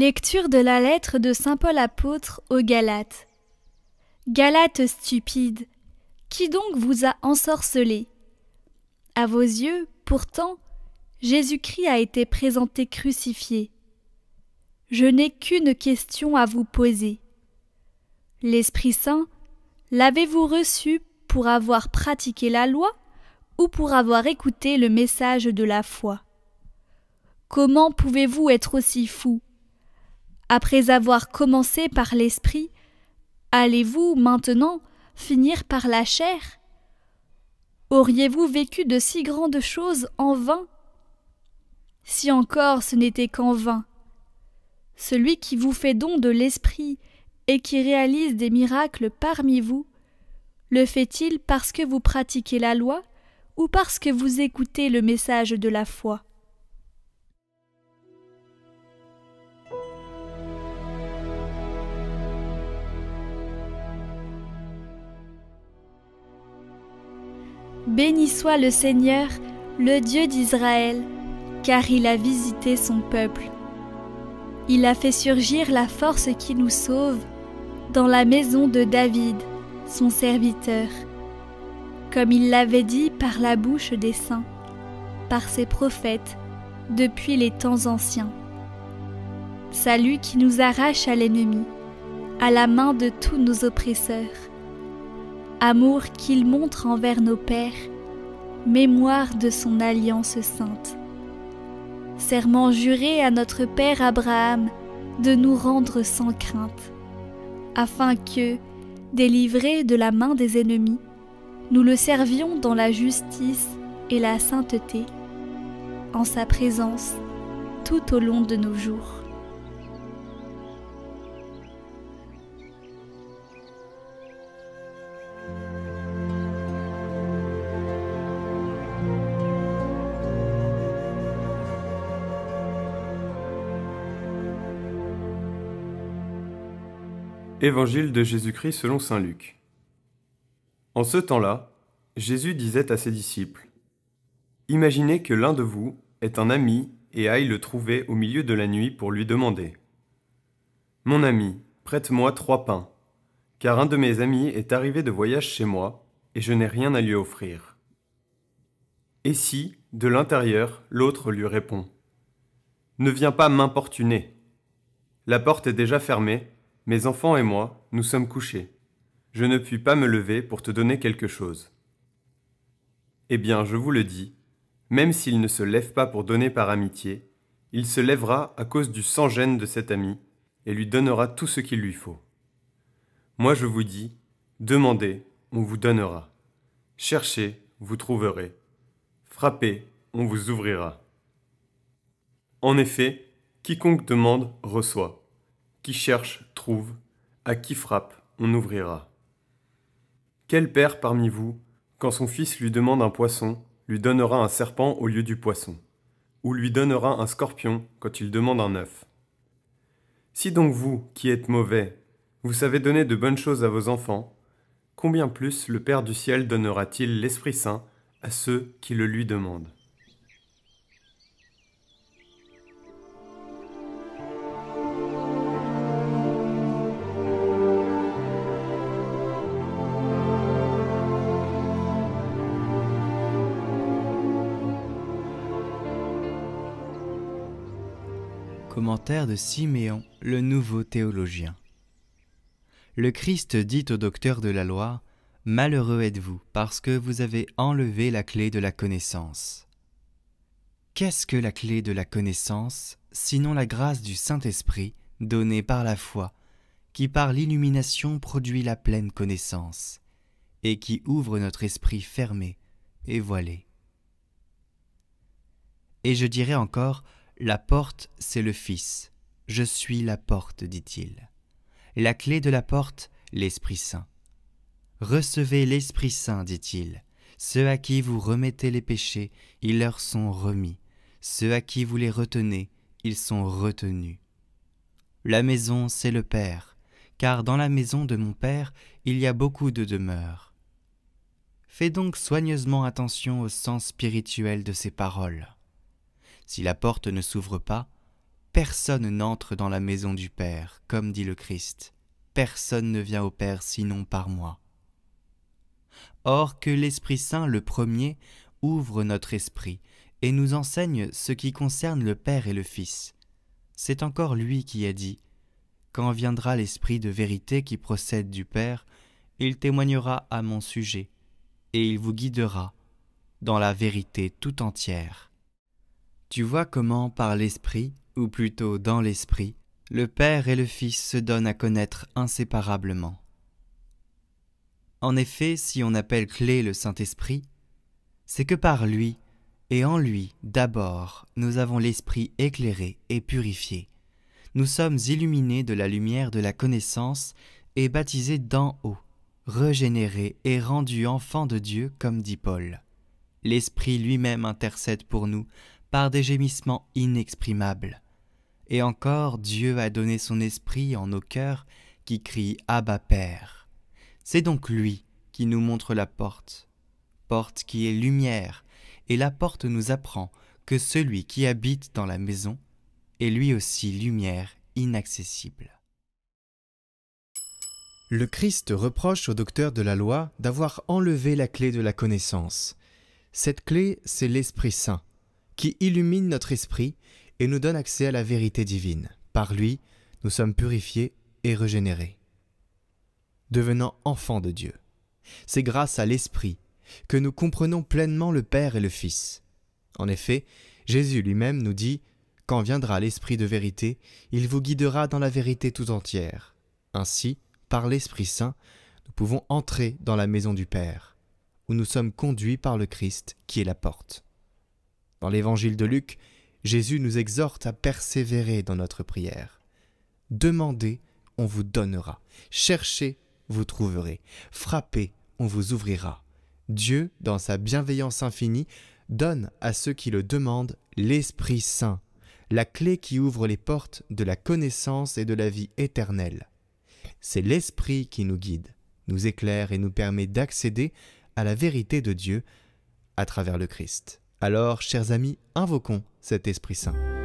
Lecture de la lettre de saint Paul apôtre aux Galates. Galates stupides, qui donc vous a ensorcelés? À vos yeux, pourtant, Jésus-Christ a été présenté crucifié. Je n'ai qu'une question à vous poser. L'Esprit Saint, l'avez-vous reçu pour avoir pratiqué la loi ou pour avoir écouté le message de la foi? Comment pouvez-vous être aussi fou? Après avoir commencé par l'Esprit, allez-vous maintenant finir par la chair? Auriez-vous vécu de si grandes choses en vain? Si encore ce n'était qu'en vain. Celui qui vous fait don de l'Esprit et qui réalise des miracles parmi vous, le fait-il parce que vous pratiquez la loi ou parce que vous écoutez le message de la foi? Béni soit le Seigneur, le Dieu d'Israël, car il a visité son peuple. Il a fait surgir la force qui nous sauve dans la maison de David, son serviteur, comme il l'avait dit par la bouche des saints, par ses prophètes, depuis les temps anciens. Salut qui nous arrache à l'ennemi, à la main de tous nos oppresseurs. Amour qu'il montre envers nos pères, mémoire de son alliance sainte. Serment juré à notre père Abraham de nous rendre sans crainte, afin que, délivrés de la main des ennemis, nous le servions dans la justice et la sainteté, en sa présence tout au long de nos jours. Évangile de Jésus-Christ selon saint Luc. En ce temps-là, Jésus disait à ses disciples : « Imaginez que l'un de vous est un ami et aille le trouver au milieu de la nuit pour lui demander : « Mon ami, prête-moi 3 pains, car un de mes amis est arrivé de voyage chez moi et je n'ai rien à lui offrir. » Et si, de l'intérieur, l'autre lui répond : « Ne viens pas m'importuner. La porte est déjà fermée. Mes enfants et moi, nous sommes couchés. Je ne puis pas me lever pour te donner quelque chose. » Eh bien, je vous le dis, même s'il ne se lève pas pour donner par amitié, il se lèvera à cause du sans-gêne de cet ami et lui donnera tout ce qu'il lui faut. Moi je vous dis, demandez, on vous donnera. Cherchez, vous trouverez. Frappez, on vous ouvrira. En effet, quiconque demande, reçoit. Qui cherche, trouve, à qui frappe, on ouvrira. Quel père parmi vous, quand son fils lui demande un poisson, lui donnera un serpent au lieu du poisson, ou lui donnera un scorpion quand il demande un œuf? Si donc vous, qui êtes mauvais, vous savez donner de bonnes choses à vos enfants, combien plus le Père du ciel donnera-t-il l'Esprit Saint à ceux qui le lui demandent? Commentaire de Siméon, le nouveau théologien. Le Christ dit au docteur de la loi : « Malheureux êtes-vous, parce que vous avez enlevé la clé de la connaissance. » Qu'est-ce que la clé de la connaissance, sinon la grâce du Saint-Esprit, donnée par la foi, qui par l'illumination produit la pleine connaissance, et qui ouvre notre esprit fermé et voilé. Et je dirais encore, la porte, c'est le Fils. Je suis la porte, dit-il. La clé de la porte, l'Esprit Saint. Recevez l'Esprit Saint, dit-il. Ceux à qui vous remettez les péchés, ils leur sont remis. Ceux à qui vous les retenez, ils sont retenus. La maison, c'est le Père, car dans la maison de mon Père, il y a beaucoup de demeures. Fais donc soigneusement attention au sens spirituel de ces paroles. Si la porte ne s'ouvre pas, Personne n'entre dans la maison du Père, comme dit le Christ. Personne ne vient au Père sinon par moi. Or que l'Esprit Saint, le premier, ouvre notre esprit et nous enseigne ce qui concerne le Père et le Fils. C'est encore lui qui a dit « Quand viendra l'Esprit de vérité qui procède du Père, il témoignera à mon sujet, et il vous guidera dans la vérité tout entière. » Tu vois comment par l'Esprit, ou plutôt dans l'Esprit, le Père et le Fils se donnent à connaître inséparablement. En effet, si on appelle clé le Saint-Esprit, c'est que par lui et en lui d'abord nous avons l'Esprit éclairé et purifié. Nous sommes illuminés de la lumière de la connaissance et baptisés d'en haut, régénérés et rendus enfants de Dieu comme dit Paul. L'Esprit lui-même intercède pour nous par des gémissements inexprimables. Et encore, Dieu a donné son Esprit en nos cœurs qui crie « Abba Père ». C'est donc lui qui nous montre la porte qui est lumière, et la porte nous apprend que celui qui habite dans la maison est lui aussi lumière inaccessible. Le Christ reproche au docteur de la loi d'avoir enlevé la clé de la connaissance. Cette clé, c'est l'Esprit Saint, qui illumine notre esprit et nous donne accès à la vérité divine. Par lui, nous sommes purifiés et régénérés, devenant enfants de Dieu. C'est grâce à l'Esprit que nous comprenons pleinement le Père et le Fils. En effet, Jésus lui-même nous dit « Quand viendra l'Esprit de vérité, il vous guidera dans la vérité tout entière. » Ainsi, par l'Esprit Saint, nous pouvons entrer dans la maison du Père, où nous sommes conduits par le Christ qui est la porte. Dans l'évangile de Luc, Jésus nous exhorte à persévérer dans notre prière. « Demandez, on vous donnera. Cherchez, vous trouverez. Frappez, on vous ouvrira. » Dieu, dans sa bienveillance infinie, donne à ceux qui le demandent l'Esprit Saint, la clé qui ouvre les portes de la connaissance et de la vie éternelle. C'est l'Esprit qui nous guide, nous éclaire et nous permet d'accéder à la vérité de Dieu à travers le Christ. Alors, chers amis, invoquons cet Esprit Saint.